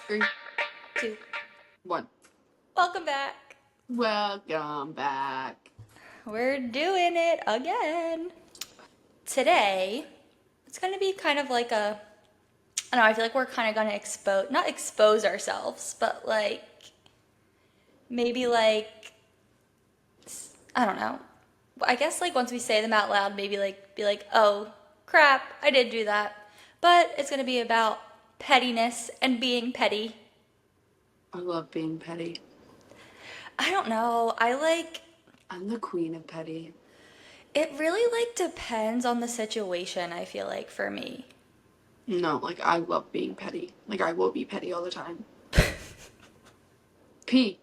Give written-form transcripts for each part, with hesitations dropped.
Three, Two. one. Welcome back. Welcome back. We're doing it again. Today, it's going to be kind of like I don't know, I feel like we're kind of going to not expose ourselves, but maybe I don't know. I guess like once we say them out loud, maybe like be like, oh crap, I did do that. But it's going to be about pettiness and being petty. I love being petty. I don't know. I'm the queen of petty. It really depends on the situation, I feel like for me. No, like I love being petty. Like I will be petty all the time. Petty.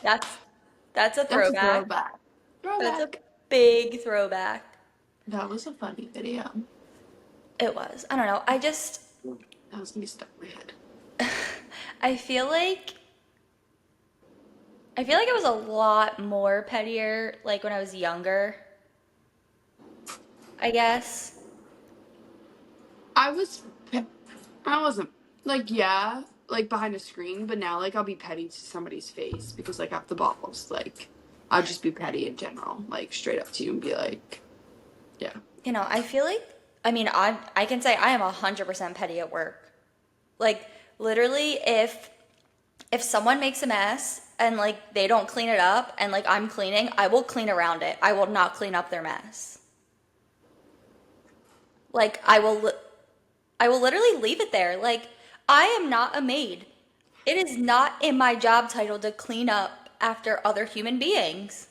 That's that's a That's a throwback. throwback. That's a Throwback. big throwback. That was a funny video. It was. I don't know. That was gonna be stuck in my head. I feel like I was a lot more pettier like when I was younger, I guess. I was. I wasn't like like behind a screen, but now like I'll be petty to somebody's face because like I have the balls. Like I'll just be petty in general, like straight up to you and be like, yeah. I feel like I can say I am 100% petty at work. Like literally if someone makes a mess and like they don't clean it up and like I'm cleaning, I will clean around it. I will not clean up their mess. Like I will literally leave it there. Like I am not a maid. It is not in my job title to clean up after other human beings.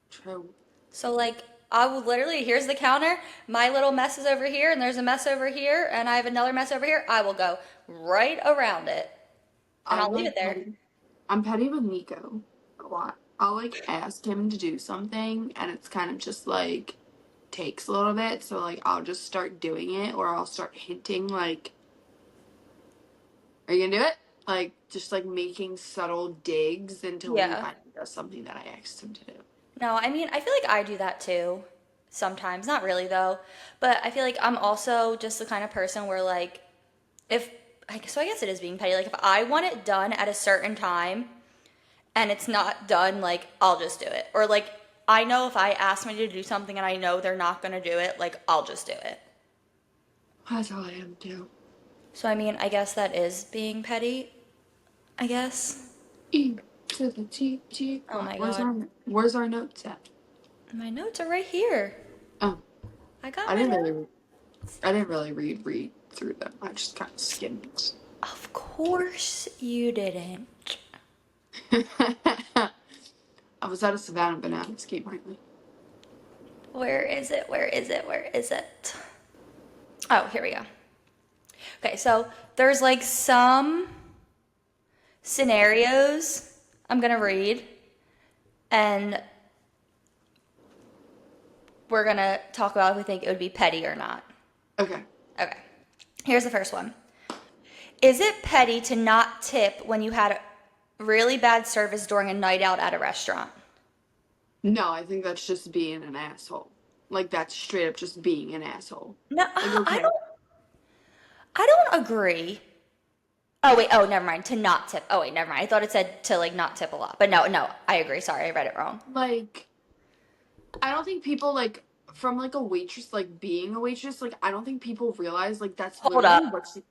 True. So like I will literally here's the counter, my little mess is over here and there's a mess over here and I have another mess over here. I will go right around it and I'll I'm leave it like there. petty. I'm petty with Nico a lot. I'll like ask him to do something and it's kind of just like takes a little bit, so like I'll just start doing it or I'll start hinting like, are you gonna do it? Like just like making subtle digs until he Yeah. finally does something that I asked him to do. No, I mean, I feel like I do that too. Sometimes, not really though. But I feel like I'm also just the kind of person where if I guess it is being petty. Like if I want it done at a certain time and it's not done, like I'll just do it. Or like I know if I ask me to do something and I know they're not going to do it, like I'll just do it. That's how I am too. So I mean, I guess that is being petty, I guess. E to the T. Oh my Where's God. our notes at? My notes are right here. Oh, I got I my didn't notes. really I didn't really read through them. I just kind of skimmed. Of course you didn't. I was at a Savannah Bananas game finally. Where is it? Where is it? Where is it? Oh, here we go. Okay, so there's like some scenarios I'm gonna read, and we're gonna talk about if we think it would be petty or not. Okay. Okay, here's the first one. Is it petty to not tip when you had really bad service during a night out at a restaurant? No, I think that's just being an asshole. Like that's straight up just being an asshole. No, Like okay, I don't agree. Oh wait, oh never mind. To not tip. Oh wait, never mind. I thought it said to like not tip a lot. But no, no, I agree. Sorry, I read it wrong. like I don't think people like from like a waitress like being a waitress like I don't think people realize like that's Hold literally up. what she.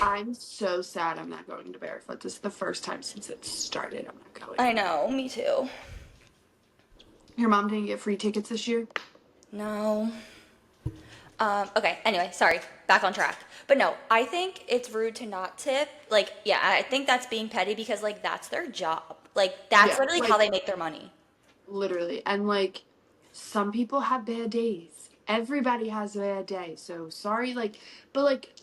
I'm so sad I'm not going to barefoot. This is the first time since it started. I'm not going. I know, me too. Your mom didn't get free tickets this year? No. Okay, anyway, sorry. Back on track. But no, I think it's rude to not tip. Like, yeah, I think that's being petty because like that's their job. Like that's Yeah, literally how like they make their money. literally. And like some people have bad days. Everybody has a bad day. So sorry like but like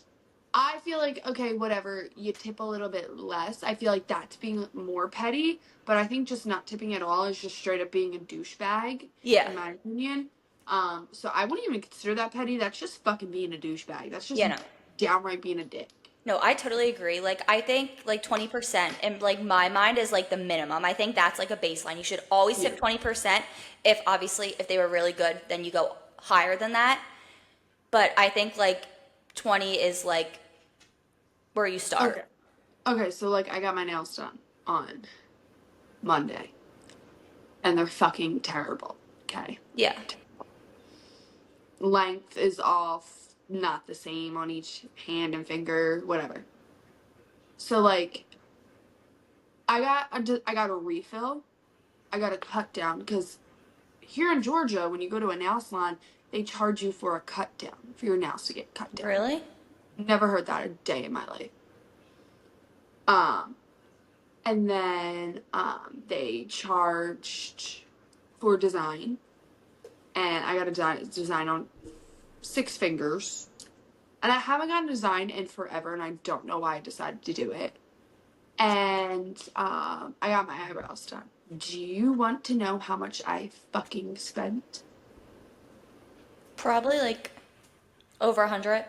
I feel like okay, whatever, you tip a little bit less. I feel like that's being more petty, but I think just not tipping at all is just straight up being a douchebag, Yeah. in my opinion. So I wouldn't even consider that petty. That's just fucking being a douchebag. That's just Yeah, no. downright being a dick. No, I totally agree. Like I think like 20% in like my mind is like the minimum. I think that's like a baseline. You should always Yeah. tip 20%. If obviously if they were really good, then you go higher than that. But I think like 20 is like where you Okay. start. Okay, so like I got my nails done on Monday and they're fucking terrible. Okay. Yeah. Length is off, not the same on each hand and finger, whatever. So like I got a refill. I got a cut down because here in Georgia, when you go to a nail salon, they charge you for a cut down for your nails to get cut down. Really? Never heard that a day in my life. Um, and then they charged for design, and I got a design on 6 fingers, and I haven't gotten a design in forever, and I don't know why I decided to do it. And I got my eyebrows done. Do you want to know how much I fucking spent? Probably like over 100.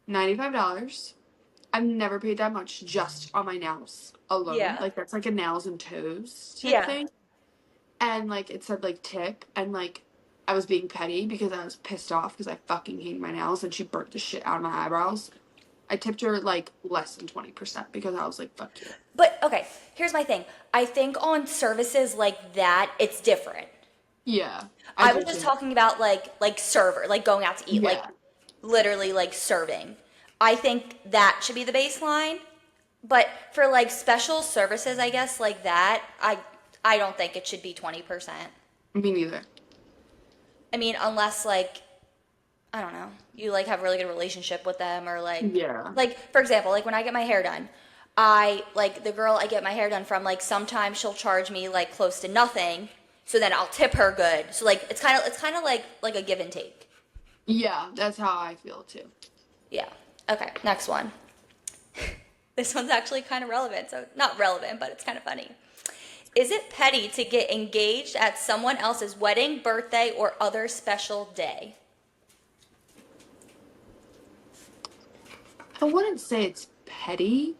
$95. I've never paid that much just on my nails alone. Yeah. Like that's like a nails and toes tip Yeah. thing. And like it said like tip and like I was being petty because I was pissed off because I fucking hated my nails and she burnt the shit out of my eyebrows. I tipped her like less than 20% because I was like, fuck you. But okay, here's my thing. I think on services like that, it's different. Yeah, I I do was just too. talking about like server, like going out to eat, like Yeah. literally like serving. I think that should be the baseline. But for like special services, I guess like that, I don't think it should be 20%. Me neither. I mean, unless like I don't know, you like have a really good relationship with them or Yeah. like for example, like when I get my hair done, I like the girl I get my hair done from, like sometimes she'll charge me like close to nothing, so then I'll tip her good. So like it's kind of like a give and take. Yeah, that's how I feel too. Yeah. Okay, next one. This one's actually kind of relevant. So not relevant, but it's kind of funny. Is it petty to get engaged at someone else's wedding, birthday, or other special day? I wouldn't say it's petty.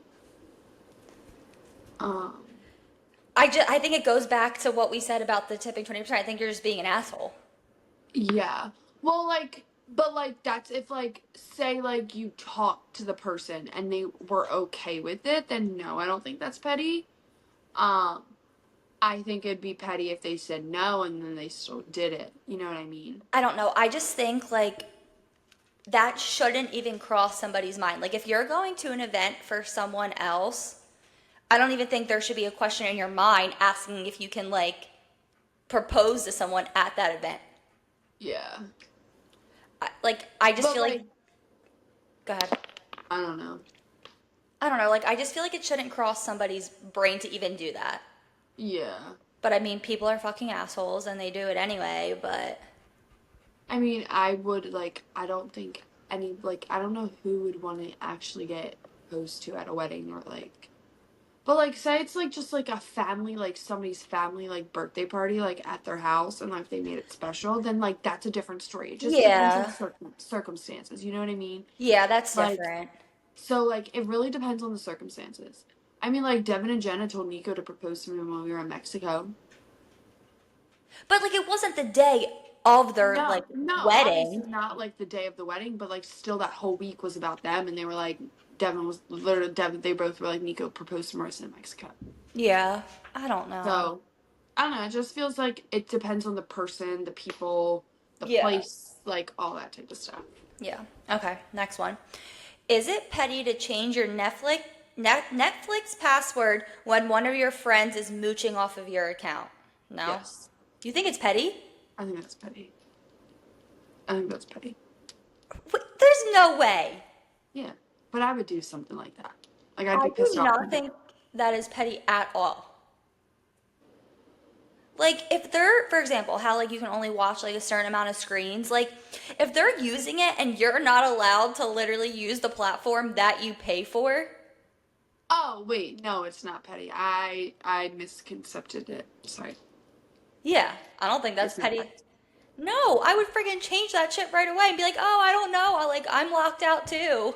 Um, I think it goes back to what we said about the tipping 20%. I think you're just being an asshole. yeah. Well, like, but like that's if like say like you talk to the person and they were okay with it, then no, I don't think that's petty. Um, I think it'd be petty if they said no and then they still did it. You know what I mean? I don't know. I just think like that shouldn't even cross somebody's mind. Like if you're going to an event for someone else, I don't even think there should be a question in your mind asking if you can like propose to someone at that event. Yeah. I just But feel like like, go ahead. I don't know. I don't know. Like I just feel like it shouldn't cross somebody's brain to even do that. Yeah. But I mean, people are fucking assholes and they do it anyway, but I mean, I would like. I don't think any like. I don't know who would want to actually get proposed to at a wedding or like. But like, say it's like just like a family, like somebody's family, like birthday party, like at their house, and like they made it special. Then like that's a different story. It just depends on yeah. circumstances. You know what I mean? Yeah, that's Like, different. so like it really depends on the circumstances. I mean, like Devin and Jenna told Nico to propose to me when we were in Mexico. But like it wasn't the day of their No, like no, obviously wedding. not like the day of the wedding, but like still that whole week was about them, and they were like, Devin was literally Devin. They both were like, Nico proposed to Marissa in Mexico. Yeah. I don't know. So I don't know. It just feels like it depends on the person, the people, the Yeah. place, like all that type of stuff. Yeah. Okay, next one. Is it petty to change your Netflix password when one of your friends is mooching off of your account? No. Yes, You think it's petty? I think that's petty. I think that's petty. There's no way. Yeah, but I would do something like that. Like I'd I be pissed do off. not think that is petty at all. Like if they're, for example, how like you can only watch like a certain amount of screens, like if they're using it and you're not allowed to literally use the platform that you pay for, Oh wait, no, it's not petty. I misconcepted it. Sorry, yeah, I don't think that's it's not petty. petty. No, I would freaking change that shit right away and be like, "Oh, I don't know. I'm locked out too."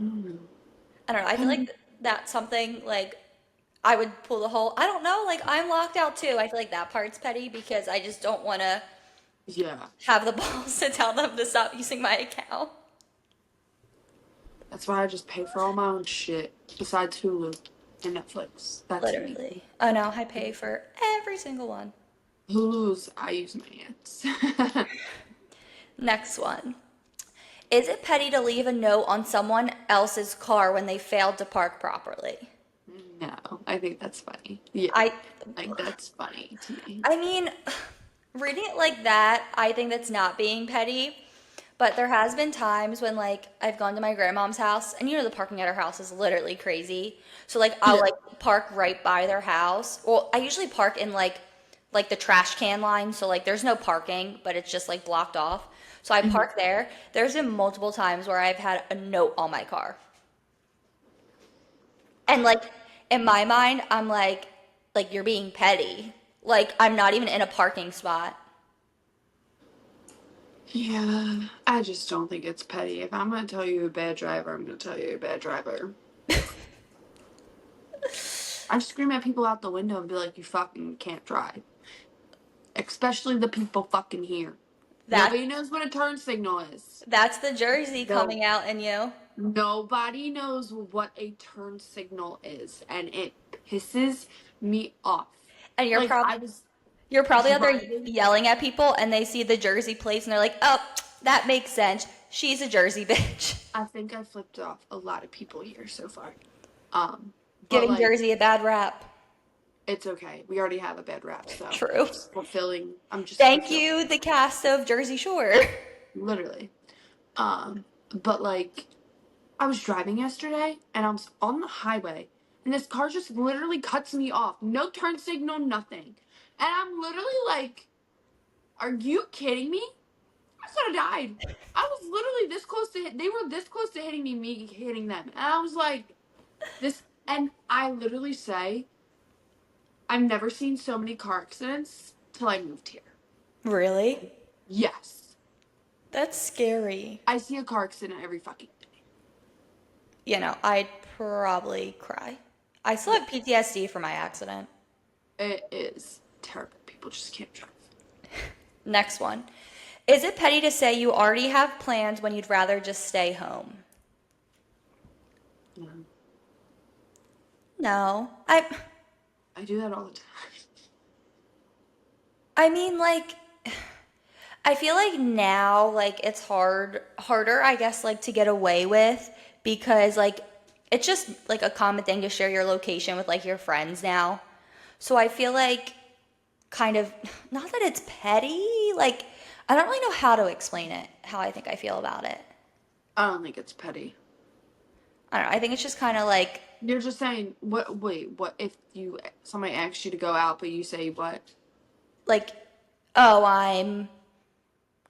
Mm. I don't know. I I feel mean, like that's something like I would pull the whole I don't know, like I'm locked out too. I feel like that part's petty because I just don't want to Yeah. have the balls to tell them to stop using my account. That's why I just pay for all my own shit besides Hulu and Netflix. That's me. Literally. Oh no, I pay for every single one. Hulu's, I use my hands. Next one. Is it petty to leave a note on someone else's car when they failed to park properly? No, I think that's funny. Yeah, I like that's funny to me. I mean, reading it like that, I think that's not being petty. But there has been times when like I've gone to my grandmom's house and you know the parking at her house is literally crazy. So like I'll Yeah. like park right by their house. Well, I usually park in like the trash can line, so like there's no parking, but it's just like blocked off. So I Mhm. park there. There's been multiple times where I've had a note on my car. And like in my mind, I'm like you're being petty. Like I'm not even in a parking spot. Yeah, I just don't think it's petty. If I'm gonna tell you you're a bad driver, I'm gonna tell you you're a bad driver. I scream at people out the window and be like, "You fucking can't drive." Especially the people fucking here. That Nobody knows what a turn signal is. that's the Jersey No, coming out in you. nobody knows what a turn signal is, and it pisses me off. And Like I was you're probably out there driving. yelling at people and they see the Jersey plates and they're like, "Oh, that makes sense. She's a Jersey bitch." I think I flipped off a lot of people here so far. Um, but Giving like Jersey a bad rap. it's okay. We already have a bad rap, so True. just fulfilling. I'm just Thank fulfilling, you, the cast of Jersey Shore. literally. Um, but like I was driving yesterday and I was on the highway and this car just literally cuts me off. No turn signal, nothing. And I'm literally like, are you kidding me? I could have died. I was literally this close to hit. They were this close to hitting me hitting them. And I was like, this. And I literally say, I've never seen so many car accidents till I moved here. Really? Yes. That's scary. I see a car accident every fucking day. You know, I'd probably cry. I still Yeah. have PTSD from my accident. It is terrible. People just can't drive. Next one. Is it petty to say you already have plans when you'd rather just stay home? Yeah. No. I do that all the time. I mean like I feel like now like it's harder I guess like to get away with because like it's just like a common thing to share your location with like your friends now. So I feel like kind of not that it's petty, like I don't really know how to explain it, how I think I feel about it. I don't think it's petty. I don't know. I think it's just kind of like You're just saying what? Wait, what if you somebody asks you to go out, but you say what? like oh, I'm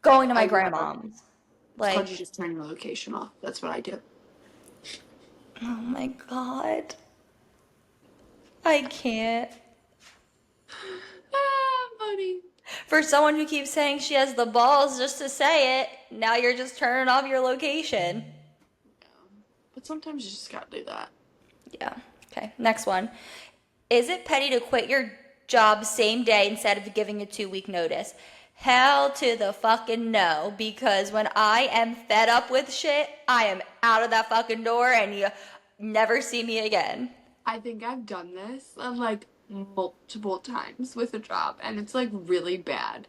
going to I my do that all. grandmom's. It's called Like, you just turn your location off. That's what I do. oh my God. I can't. Ah, buddy. For someone who keeps saying she has the balls just to say it, now you're just turning off your location. Yeah. But sometimes you just gotta do that. Yeah. Okay. Next one. Is it petty to quit your job same day instead of giving a 2 week notice? Hell to the fucking no, because when I am fed up with shit, I am out of that fucking door and you never see me again. I think I've done this like multiple times with a job, and it's like really bad.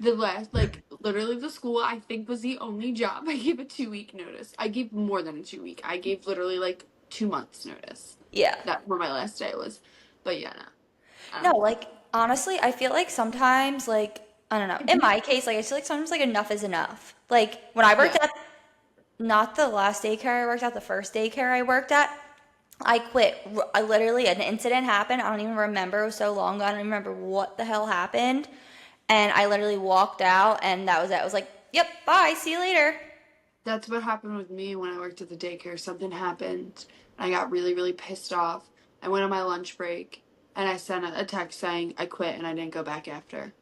The last, like, literally the school I think was the only job I gave a 2 week notice. I gave more than a 2 week. I gave literally like 2 months notice. Yeah. That where my last day was. But yeah, no, I No, don't think. like honestly, I feel like sometimes like I don't know. In my case, like I feel like sometimes like enough is enough. Like when I worked Yeah, at not the last daycare I worked at, the first daycare I worked at, I quit. I literally an incident happened. I don't even remember. It was so long ago. I don't even remember what the hell happened. And I literally walked out and that was it. I was like, "Yep, bye. See you later." that's what happened with me when I worked at the daycare. Something happened. I got really, really pissed off. I went on my lunch break and I sent a text saying I quit and I didn't go back after.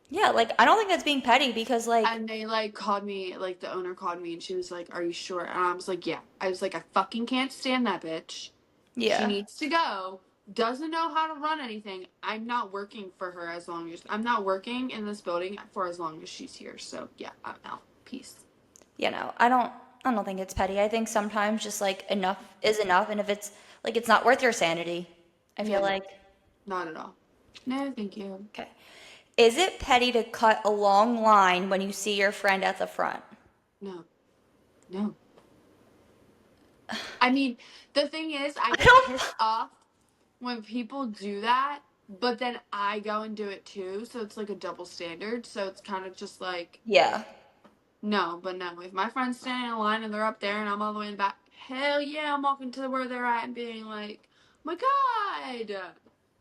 Yeah, like I don't think that's being petty because like And they like called me, like the owner called me and she was like, "Are you sure?" And I was like, "Yeah." I was like, "I fucking can't stand that bitch. She yeah. needs to go. doesn't know how to run anything. I'm not working in this building for as long as she's here. So yeah, I'm out. Peace. You know, I don't think it's petty. I think sometimes just like enough is enough, and if it's like it's not worth your sanity, I Yeah, feel no, like. not at all. No, thank you. Okay. Is it petty to cut a long line when you see your friend at the front? No, no. I mean, the thing is, I I get don't. pissed off when people do that, but then I go and do it too. So it's like a double standard. So it's kind of just like, Yeah. no, but no. If my friend's standing in line and they're up there and I'm all the way in the back, hell yeah, I'm walking to where they're at and being like, my God,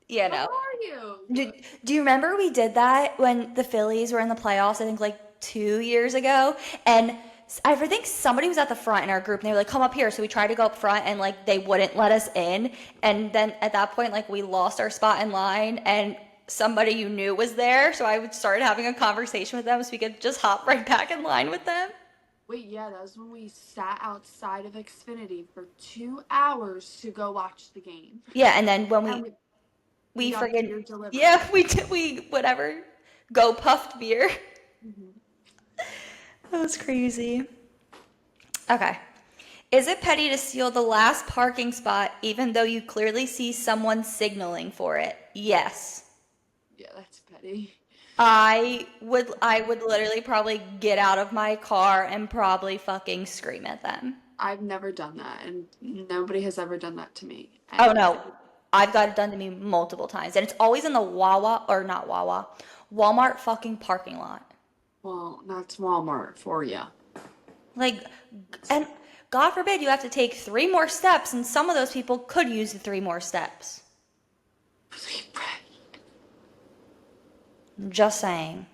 You how know. are you? Do you remember we did that when the Phillies were in the playoffs, I think like 2 years ago? And I think somebody was at the front in our group and they were like, come up here. So we tried to go up front and like they wouldn't let us in. And then at that point, like we lost our spot in line and somebody you knew was there. So I would start having a conversation with them so we could just hop right back in line with them. Wait, yeah, that was when we sat outside of Xfinity for 2 hours to go watch the game. Yeah. And then when And we, we we got friggin', beer delivered. yeah, we did, we, whatever, go puffed beer. Hmm. That was crazy. Okay. Is it petty to steal the last parking spot even though you clearly see someone signaling for it? Yes. Yeah, that's petty. I would literally probably get out of my car and probably fucking scream at them. I've never done that, and nobody has ever done that to me. Oh And no. I've got it done to me multiple times. And it's always in the Wawa or not Wawa. Walmart fucking parking lot. well, that's Walmart for you. Like and God forbid you have to take 3 more steps and some of those people could use the 3 more steps. Just saying.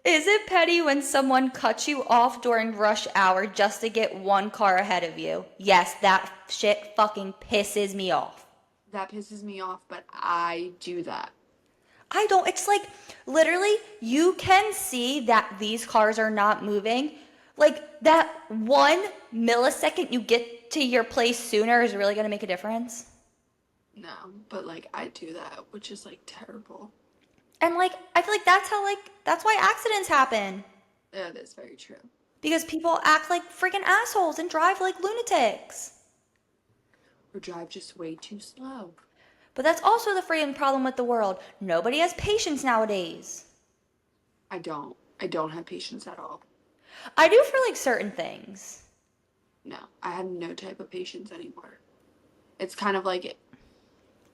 Is it petty when someone cuts you off during rush hour just to get one car ahead of you? Yes, that shit fucking pisses me off. That pisses me off, but I do that. I don't, it's like literally you can see that these cars are not moving. Like that 1 millisecond you get to your place sooner is really gonna make a difference. No, but like I do that, which is like terrible. And like, I feel like that's why accidents happen. That is very true. Because people act like freaking assholes and drive like lunatics. Or drive just way too slow. But that's also the freaking problem with the world. Nobody has patience nowadays. I don't. I don't have patience at all. I do for like certain things. No, I have no type of patience anymore. It's kind of like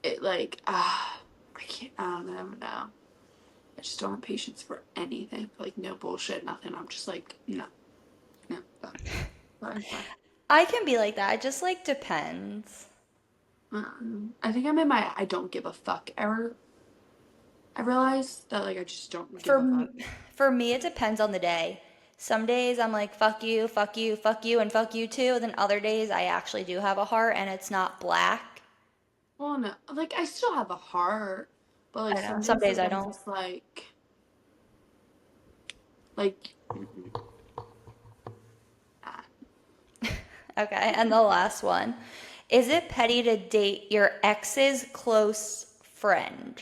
it like I can't. I don't know. No, I just don't have patience for anything. Like no bullshit, nothing. I'm just like no, no, done. Fine, fine. I can be like that. It just like depends. I think I'm in my I don't give a fuck era. I realize that like I just don't give a For fuck. for me, it depends on the day. Some days I'm like fuck you, fuck you, fuck you, and fuck you too. Then other days I actually do have a heart and it's not black. Well, no, like I still have a heart, but I like don't know. some Some days days like I I'm don't. just like ah, Okay, and the last one. Is it petty to date your ex's close friend?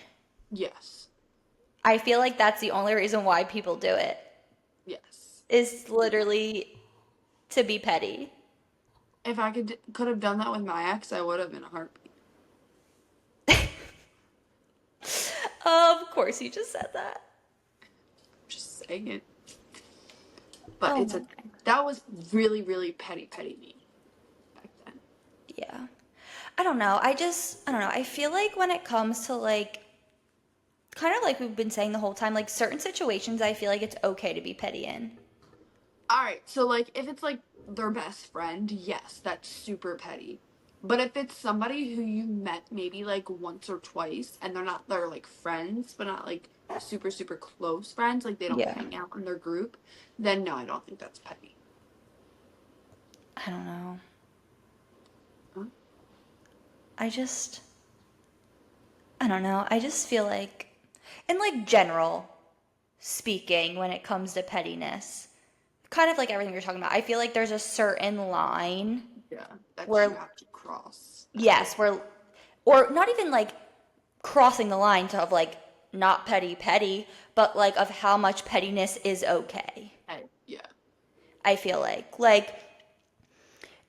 yes, I feel like that's the only reason why people do it. yes. Is literally to be petty. If I could have done that with my ex, I would have in a heartbeat. Of course, you just said that. Just saying it. But Oh it's my a God. that was really really petty me back then. Yeah. I don't know. I feel like when it comes to like, kind of like we've been saying the whole time, like certain situations, I feel like it's okay to be petty in. All right, so like if it's like their best friend, yes, that's super petty. But if it's somebody who you met maybe like once or twice and they're like friends, but not like super super close friends, like they don't Yeah. hang out in their group, then no, I don't think that's petty. I don't know. Huh? I just, I don't know. I just feel like, in like general speaking, when it comes to pettiness, kind of like everything you're talking about. I feel like there's a certain line Yeah, that you where, have to cross. yes, where, or not even like crossing the line to of like not petty, but like of how much pettiness is okay. Yeah. I feel like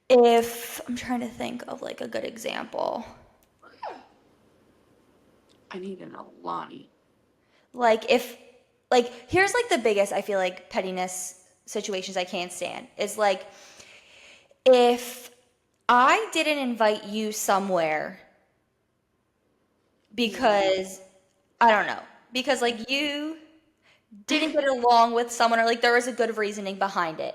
if I'm trying to think of like a good example, I need an Alani. like if like here's like the biggest I feel like pettiness situations I can't stand is like if I didn't invite you somewhere Yeah. because I don't know, because like you didn't get along with someone or like there was a good reasoning behind it.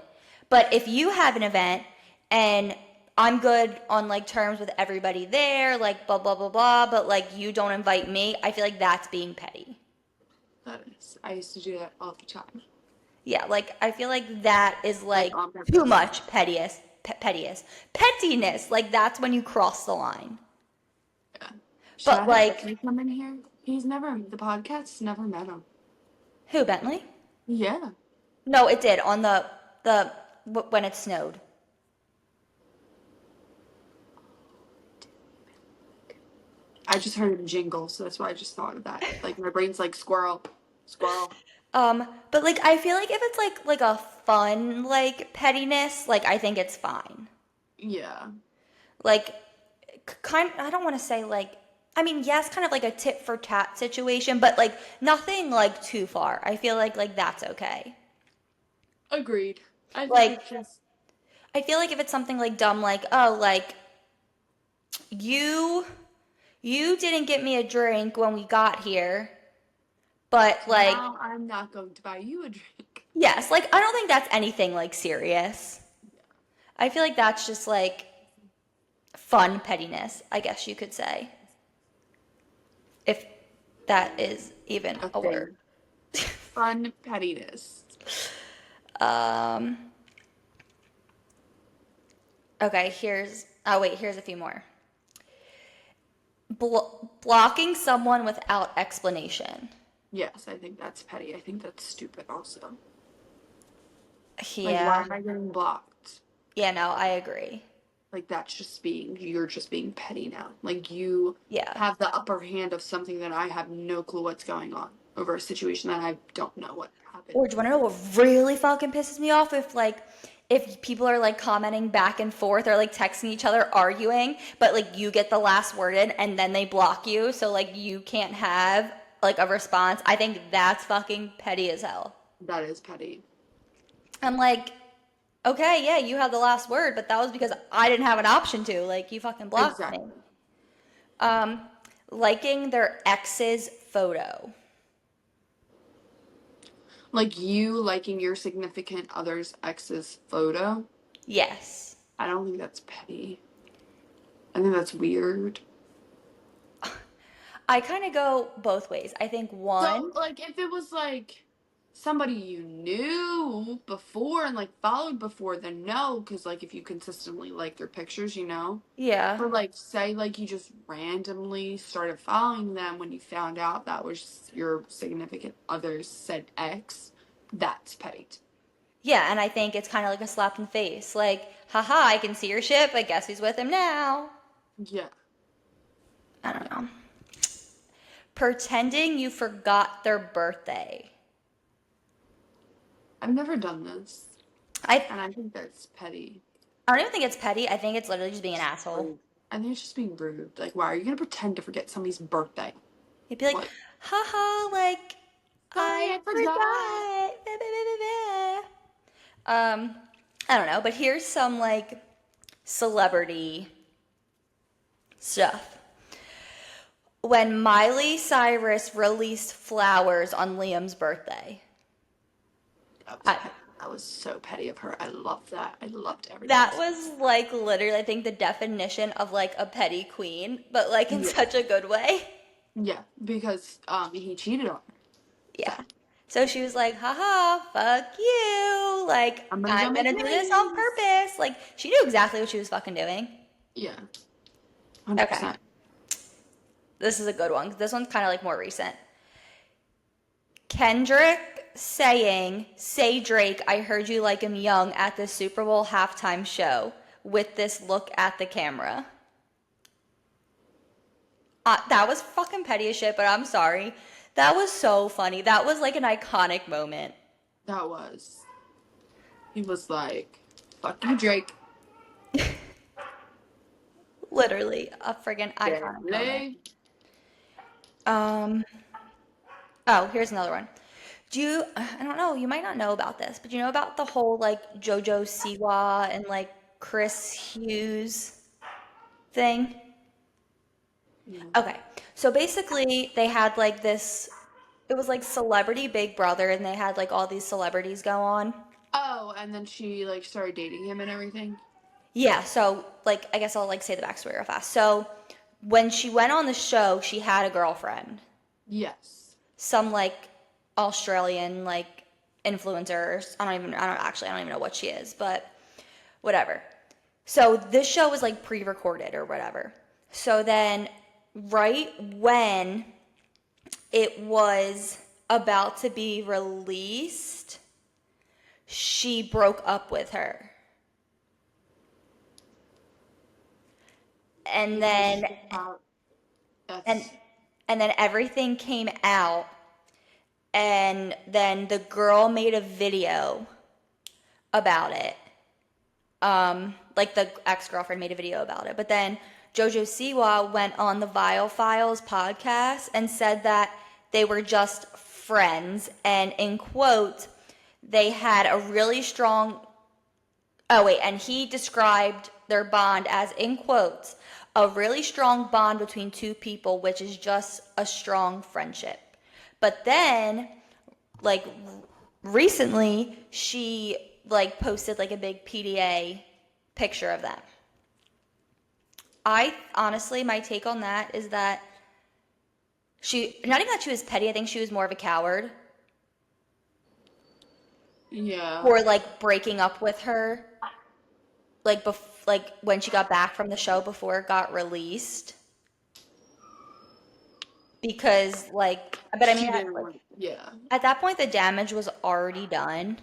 But if you have an event and I'm good on like terms with everybody there, like blah blah blah blah, but like you don't invite me, I feel like that's being petty. That is. I used to do that all the time. Yeah, like I feel like that is Like like on too purpose. much pettiness. Like that's when you cross the line. Yeah. Should I But have like Bentley come in here? The podcast's never met him. who, Bentley? Yeah. No, it did on the when it snowed. I just heard him jingle, so that's why I just thought of that. Like my brain's like squirrel, squirrel. But like I feel like if it's like a fun like pettiness, like I think it's fine. Yeah. Like kind I don't want to say like I mean, yes, kind of like a tit for tat situation, but like nothing like too far. I feel like that's okay. Agreed. I think Like it's just I feel like if it's something like dumb like, "Oh, like you you didn't get me a drink when we got here." But so like now I'm not going to buy you a drink. yes, like I don't think that's anything like serious. I feel like that's just like fun pettiness, I guess you could say. If that is even A a word. thing. Fun pettiness. Um, okay, here's a few more. Blocking someone without explanation. Yes, I think that's petty. I think that's stupid also. Like, why Yeah. am I getting blocked? Yeah, no, I agree. Like, you're just being petty now. Like, you Yeah. have the upper hand of something that I have no clue what's going on over a situation that I don't know what happened. Or do you want to know what really fucking pisses me off? If people are like commenting back and forth or like texting each other arguing, but like you get the last word in and then they block you, so like you can't have like a response. I think that's fucking petty as hell. That is petty. I'm like, okay, yeah, you had the last word, but that was because I didn't have an option to. Like, you fucking blocked me. Exactly. Um, liking their ex's photo. Like, you liking your significant other's ex's photo. Yes. I don't think that's petty. I think that's weird. I kind of go both ways. I think So, one, like, if it was like somebody you knew before and like followed before, then no, because like if you consistently like their pictures, you know. yeah. But like, say like you just randomly started following them when you found out that was your significant other's said ex, that's petty. Yeah, and I think it's kind of like a slap in the face. Like, haha, I can see your ship. I guess he's with him now. Yeah, I don't know. Pretending you forgot their birthday. I've never done this, I and I think that's petty. I don't even think it's petty. I think it's literally just being an asshole. Rude. I think it's just being rude. Like, why are you gonna pretend to forget somebody's birthday? He'd be like, What? haha, like, Sorry, I I forgot. forgot. I don't know, but here's some like celebrity stuff. When Miley Cyrus released flowers on Liam's birthday. I, That was so petty of her. I loved that. I loved every that minute. was like literally, I think, the definition of like a petty queen, but like in Yeah, such a good way. yeah, because he cheated on her. So Yeah. So she was like, haha, fuck you. Like, I'm gonna go I'm make gonna do this on millions. purpose. Like, she knew exactly what she was fucking doing. Yeah, Okay. 100%. This is a good one. This one's kind of like more recent. Kendrick saying, "Say Drake, I heard you like him young" at the Super Bowl halftime show with this look at the camera? That was fucking petty as shit, but I'm sorry. That was so funny. That was like an iconic moment. That was. He was like, fuck you, Drake. Literally a friggin' iconic moment. Really? Um, oh, here's another one. I don't know, you might not know about this, but you know about the whole like JoJo Siwa and like Chris Hughes thing? No. Okay. So basically they had like this, it was like Celebrity Big Brother and they had like all these celebrities go on. Oh, and then she like started dating him and everything. Yeah, so like I guess I'll like say the backstory real fast. So when she went on the show, she had a girlfriend. Yes. Some like Australian like influencers. I don't even know what she is, but whatever. So this show was like pre-recorded or whatever. So then right when it was about to be released, she broke up with her. And Because then she thought and that's and then everything came out and then the girl made a video about it. Like the ex-girlfriend made a video about it. But then Jojo Siwa went on the Vile Files podcast and said that they were just friends and in quote, they had a really strong and he described their bond as in quotes, a really strong bond between two people, which is just a strong friendship. But then like recently she like posted like a big PDA picture of them. I honestly, my take on that is that not even that she was petty, I think she was more of a coward yeah. for like breaking up with her like when she got back from the show before it got released because like but I mean She didn't want. Yeah. at that point the damage was already done,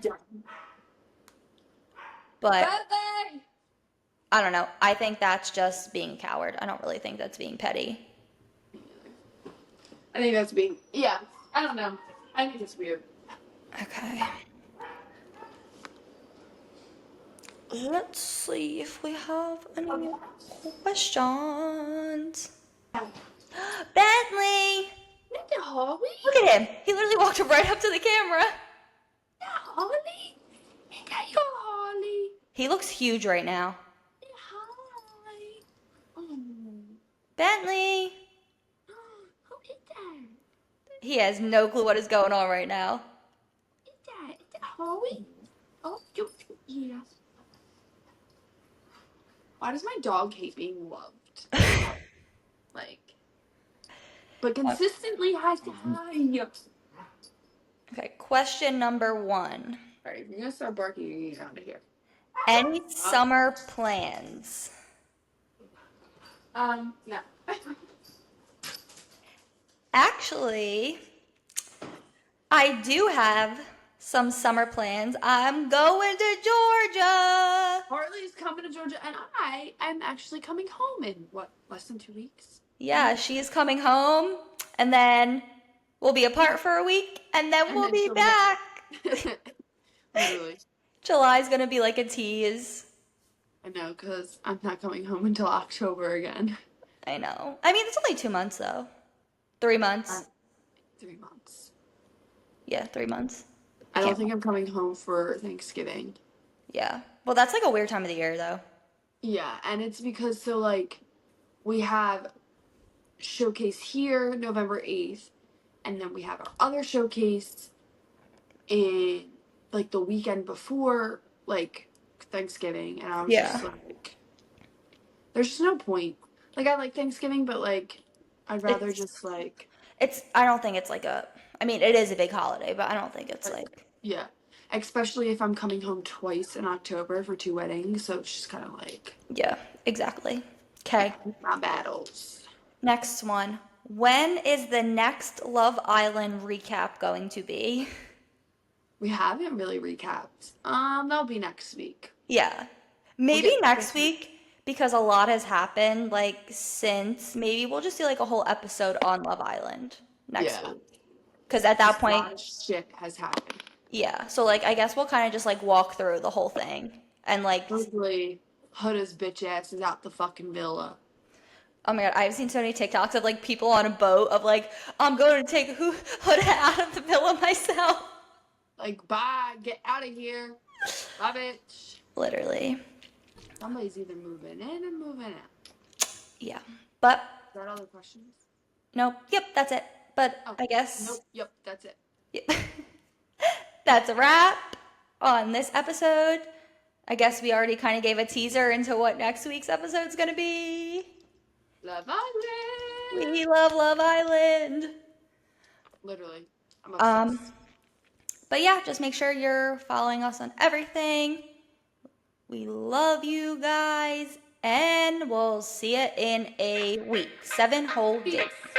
but Birthday. I don't know. I think that's just being a coward. I don't really think that's being petty. I think that's being. Yeah. I don't know. I think it's weird. Okay. Let's see if we have any questions. Bentley! Look at Holly. Look at him. He literally walked right up to the camera. Holly. Look at your Holly. He looks huge right now. Hi. Oh. Bentley! Who is that? He has no clue what is going on right now. Is that? Is that Holly? Oh, yes. Why does my dog hate being loved? Like, but consistently has to hi. Okay, question number 1. Alright, if you're gonna start barking, you're gonna get out of here. Any summer plans? No. Actually, I do have some summer plans. I'm going to Georgia. Harley's coming to Georgia, and I am actually coming home in what, less than 2 weeks? Yeah, she's coming home, and then we'll be apart for a week, and then And we'll then be she'll be back. Literally. July's gonna be like a tease. I know, because I'm not coming home until October again. I know. I mean, it's only 2 months though. 3 months. 3 months. Yeah, 3 months. I don't Can't- think I'm coming home for Thanksgiving. Yeah. Well, that's like a weird time of the year though. Yeah, and it's because so like we have showcase here November 8th, and then we have our other showcase in like the weekend before like Thanksgiving, and I was Yeah. just like, there's just no point. Like I like Thanksgiving, but like I'd rather It's just like I don't think it's like I mean, it is a big holiday, but I don't think it's like yeah, especially if I'm coming home twice in October for 2 weddings, so it's just kind of like yeah, exactly. Okay. my battles. Next one. When is the next Love Island recap going to be? We haven't really recapped. That'll be next week. Yeah. We'll Maybe get next Christmas. week because a lot has happened like since maybe we'll just do like a whole episode on Love Island next Yeah. week. Because at that Just a point, lot of shit has happened. yeah. So like I guess we'll kind of just like walk through the whole thing and like Hopefully, Huda's bitch ass is out the fucking villa. oh my God, I've seen so many TikToks of like people on a boat of like I'm going to take Huda out of the villa myself. Like, bye, get out of here. Bye, bitch. Literally. Somebody's either moving in or moving out. Yeah. But Is that all the questions? nope. Yep, that's it. But Oh, I guess nope. Yep, that's it. yeah. That's a wrap on this episode. I guess we already kind of gave a teaser into what next week's episode's gonna be. Love Island. We love Love Island. Literally, I'm Um, obsessed. but yeah, just make sure you're following us on everything. We love you guys, and we'll see you in a week. 7 whole days. Peace.